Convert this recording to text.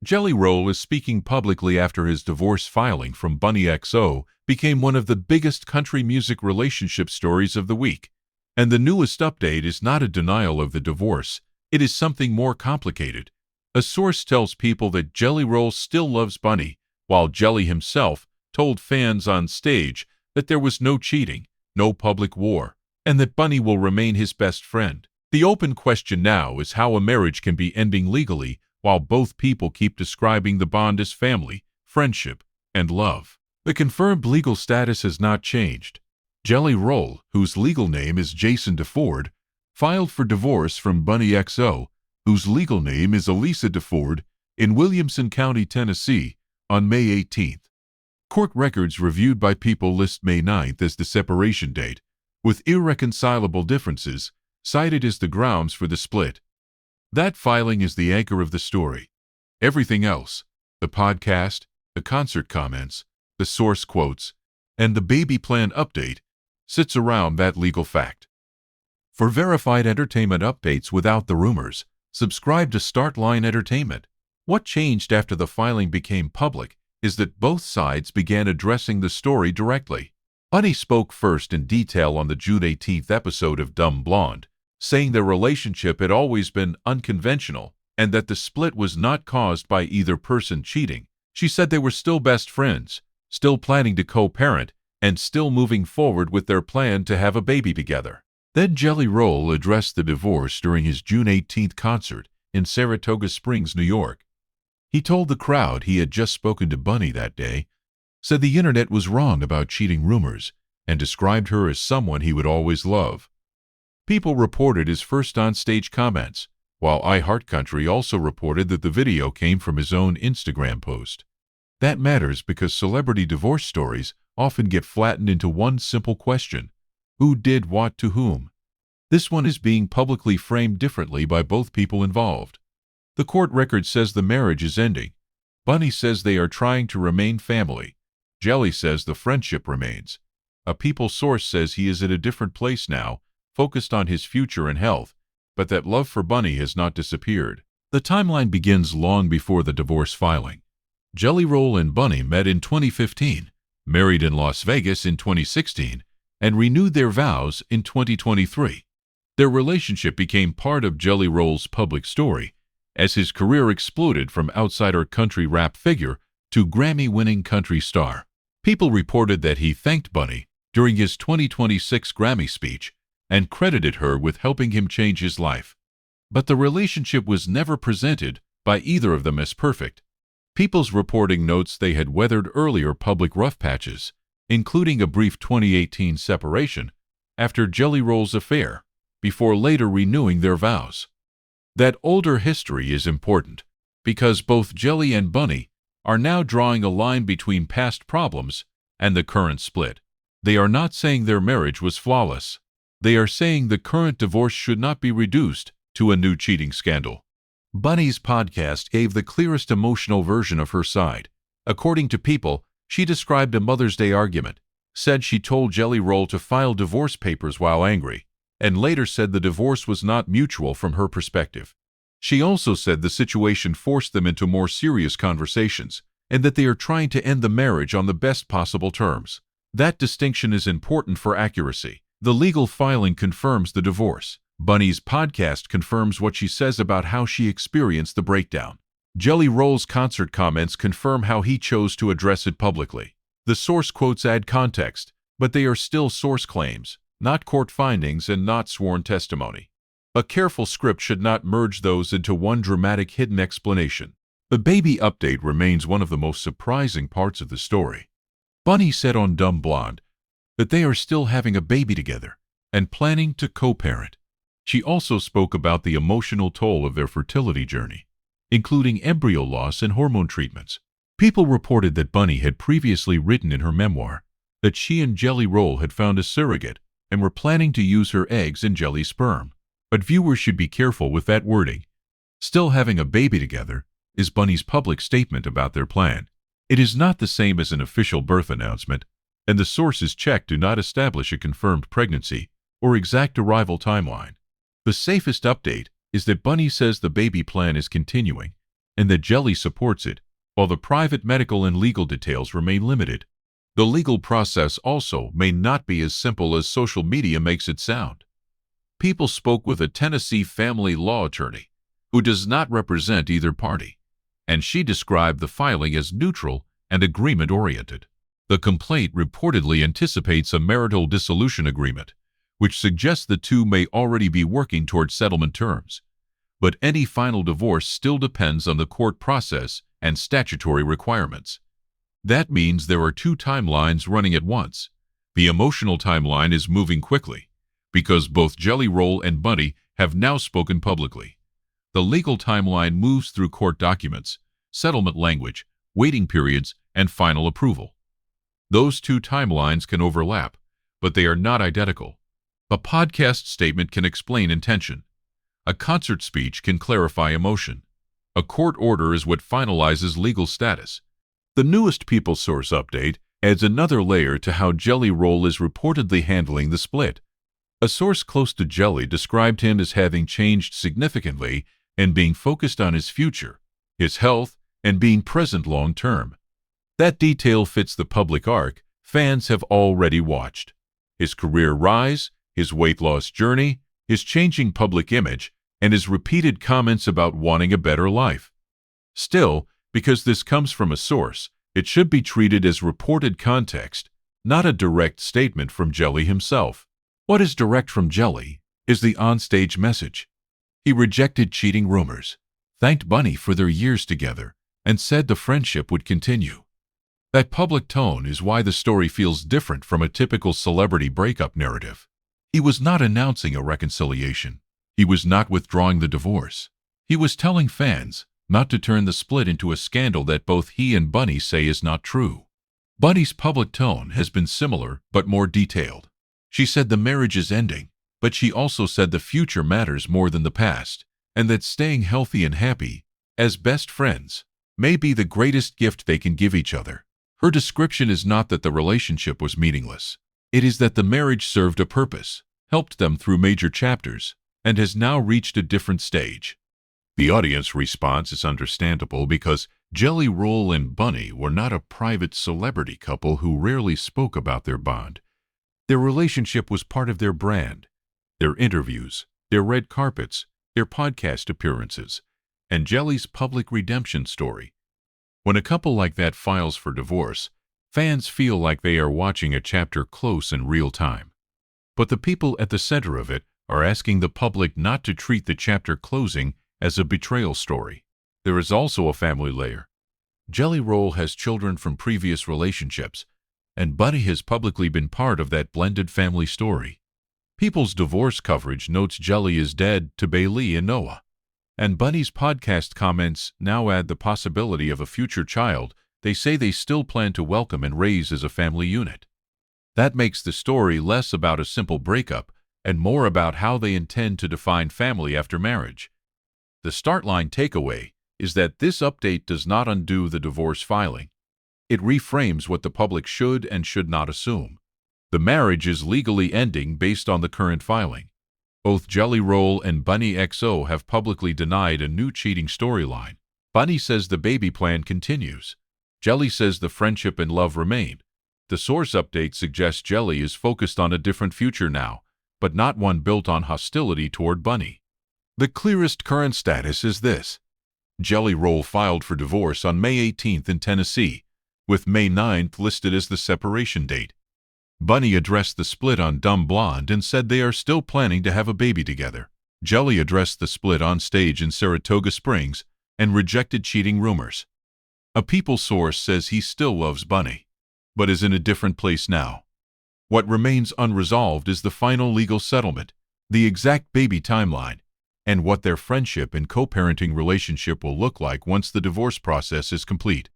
Jelly Roll is speaking publicly after his divorce filing from Bunnie XO became one of the biggest country music relationship stories of the week. And the newest update is not a denial of the divorce, it is something more complicated. A source tells people that Jelly Roll still loves Bunnie, while Jelly himself told fans on stage that there was no cheating, no public war, and that Bunnie will remain his best friend. The open question now is how a marriage can be ending legally while both people keep describing the bond as family, friendship, and love. The confirmed legal status has not changed. Jelly Roll, whose legal name is Jason DeFord, filed for divorce from Bunnie XO, whose legal name is Elisa DeFord, in Williamson County, Tennessee, on May 18th. Court records reviewed by People list May 9th as the separation date, with irreconcilable differences cited as the grounds for the split. That filing is the anchor of the story. Everything else, the podcast, the concert comments, the source quotes, and the baby plan update, sits around that legal fact. For verified entertainment updates without the rumors, subscribe to Startline Entertainment. What changed after the filing became public is that both sides began addressing the story directly. Bunnie spoke first in detail on the June 18th episode of Dumb Blonde, saying their relationship had always been unconventional and that the split was not caused by either person cheating. She said they were still best friends, still planning to co-parent, and still moving forward with their plan to have a baby together. Then Jelly Roll addressed the divorce during his June 18th concert in Saratoga Springs, New York. He told the crowd he had just spoken to Bunnie that day, said the internet was wrong about cheating rumors, and described her as someone he would always love. People reported his first onstage comments, while iHeartCountry also reported that the video came from his own Instagram post. That matters because celebrity divorce stories often get flattened into one simple question: who did what to whom? This one is being publicly framed differently by both people involved. The court record says the marriage is ending. Bunnie says they are trying to remain family. Jelly says the friendship remains. A People source says he is at a different place now, focused on his future and health, but that love for Bunnie has not disappeared. The timeline begins long before the divorce filing. Jelly Roll and Bunnie met in 2015, married in Las Vegas in 2016, and renewed their vows in 2023. Their relationship became part of Jelly Roll's public story as his career exploded from outsider country rap figure to Grammy-winning country star. People reported that he thanked Bunnie during his 2026 Grammy speech and credited her with helping him change his life. But the relationship was never presented by either of them as perfect. People's reporting notes they had weathered earlier public rough patches, including a brief 2018 separation after Jelly Roll's affair, before later renewing their vows. That older history is important because both Jelly and Bunnie are now drawing a line between past problems and the current split. They are not saying their marriage was flawless. They are saying the current divorce should not be reduced to a new cheating scandal. Bunnie's podcast gave the clearest emotional version of her side. According to People, she described a Mother's Day argument, said she told Jelly Roll to file divorce papers while angry, and later said the divorce was not mutual from her perspective. She also said the situation forced them into more serious conversations, and that they are trying to end the marriage on the best possible terms. That distinction is important for accuracy. The legal filing confirms the divorce. Bunnie's podcast confirms what she says about how she experienced the breakdown. Jelly Roll's concert comments confirm how he chose to address it publicly. The source quotes add context, but they are still source claims, not court findings and not sworn testimony. A careful script should not merge those into one dramatic hidden explanation. The baby update remains one of the most surprising parts of the story. Bunnie said on Dumb Blonde that they are still having a baby together and planning to co-parent. She also spoke about the emotional toll of their fertility journey, including embryo loss and hormone treatments. People reported that Bunnie had previously written in her memoir that she and Jelly Roll had found a surrogate and were planning to use her eggs and Jelly's sperm. But viewers should be careful with that wording. Still having a baby together is Bunnie's public statement about their plan. It is not the same as an official birth announcement, and the sources checked do not establish a confirmed pregnancy or exact arrival timeline. The safest update is that Bunnie says the baby plan is continuing and that Jelly supports it, while the private medical and legal details remain limited. The legal process also may not be as simple as social media makes it sound. People spoke with a Tennessee family law attorney who does not represent either party, and she described the filing as neutral and agreement-oriented. The complaint reportedly anticipates a marital dissolution agreement, which suggests the two may already be working toward settlement terms. But any final divorce still depends on the court process and statutory requirements. That means there are two timelines running at once. The emotional timeline is moving quickly, because both Jelly Roll and Bunnie have now spoken publicly. The legal timeline moves through court documents, settlement language, waiting periods, and final approval. Those two timelines can overlap, but they are not identical. A podcast statement can explain intention. A concert speech can clarify emotion. A court order is what finalizes legal status. The newest People Source update adds another layer to how Jelly Roll is reportedly handling the split. A source close to Jelly described him as having changed significantly and being focused on his future, his health, and being present long-term. That detail fits the public arc fans have already watched. His career rise, his weight loss journey, his changing public image, and his repeated comments about wanting a better life. Still, because this comes from a source, it should be treated as reported context, not a direct statement from Jelly himself. What is direct from Jelly is the onstage message. He rejected cheating rumors, thanked Bunnie for their years together, and said the friendship would continue. That public tone is why the story feels different from a typical celebrity breakup narrative. He was not announcing a reconciliation. He was not withdrawing the divorce. He was telling fans not to turn the split into a scandal that both he and Bunnie say is not true. Bunnie's public tone has been similar but more detailed. She said the marriage is ending, but she also said the future matters more than the past, and that staying healthy and happy, as best friends, may be the greatest gift they can give each other. Her description is not that the relationship was meaningless. It is that the marriage served a purpose, helped them through major chapters, and has now reached a different stage. The audience response is understandable because Jelly Roll and Bunnie were not a private celebrity couple who rarely spoke about their bond. Their relationship was part of their brand, their interviews, their red carpets, their podcast appearances, and Jelly's public redemption story. When a couple like that files for divorce, fans feel like they are watching a chapter close in real time. But the people at the center of it are asking the public not to treat the chapter closing as a betrayal story. There is also a family layer. Jelly Roll has children from previous relationships, and Bunnie has publicly been part of that blended family story. People's divorce coverage notes Jelly is dead to Bailey and Noah, and Bunnie's podcast comments now add the possibility of a future child they say they still plan to welcome and raise as a family unit. That makes the story less about a simple breakup and more about how they intend to define family after marriage. The start line takeaway is that this update does not undo the divorce filing. It reframes what the public should and should not assume. The marriage is legally ending based on the current filing. Both Jelly Roll and Bunnie XO have publicly denied a new cheating storyline. Bunnie says the baby plan continues. Jelly says the friendship and love remain. The source update suggests Jelly is focused on a different future now, but not one built on hostility toward Bunnie. The clearest current status is this. Jelly Roll filed for divorce on May 18th in Tennessee, with May 9th listed as the separation date. Bunnie addressed the split on Dumb Blonde and said they are still planning to have a baby together. Jelly addressed the split on stage in Saratoga Springs and rejected cheating rumors. A People source says he still loves Bunnie, but is in a different place now. What remains unresolved is the final legal settlement, the exact baby timeline, and what their friendship and co-parenting relationship will look like once the divorce process is complete.